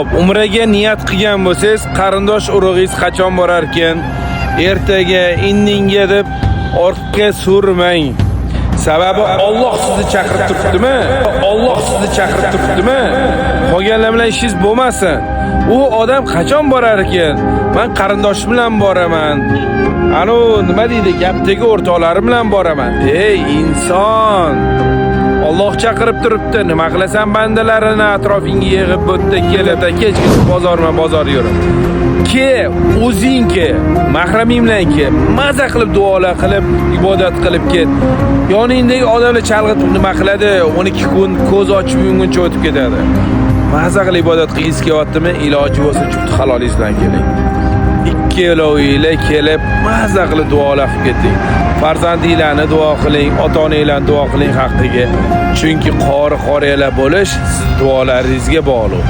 Umraga niyat qilgan bo'lsangiz, qarindosh urug'ingiz qachon borar ekan, ertaga, indinga deb ortga surmang. Sababi Alloh sizni chaqirib turibdimi? Alloh sizni chaqirib turibdimi? Qolganlar bilan ishingiz bo'lmasin. U odam qachon borar ekan? Men qarindoshim bilan boraman. Ano nima deydi? Gapdagi o'rtoqlarim bilan boraman. Ey inson! Alloh chaqirib turibdi. Nima qilasan bandalarini atrofingga yig'ib bo'tda keladi, kechki bozor yurib. O'zing mahraming bilan maza qilib duolar qilib, ibodat qilib ket. Yoningdagi odamlar chalg'itib nima qiladi? 12 kun ko'z ochib yumguncha o'tib ketadi. Maza qilib ibodat qilgingiz kelyaptimi? Iloji bo'lsa juft halolingiz bilan keling. Ikkalovinglar kelib maza qilib duolar qilib keting. Farzandinglarni duo qiling, ota-onanglarni duo qiling haqqiga. Chunki qori-qoriyalar bo'lish siz duolaringizga bog'liq.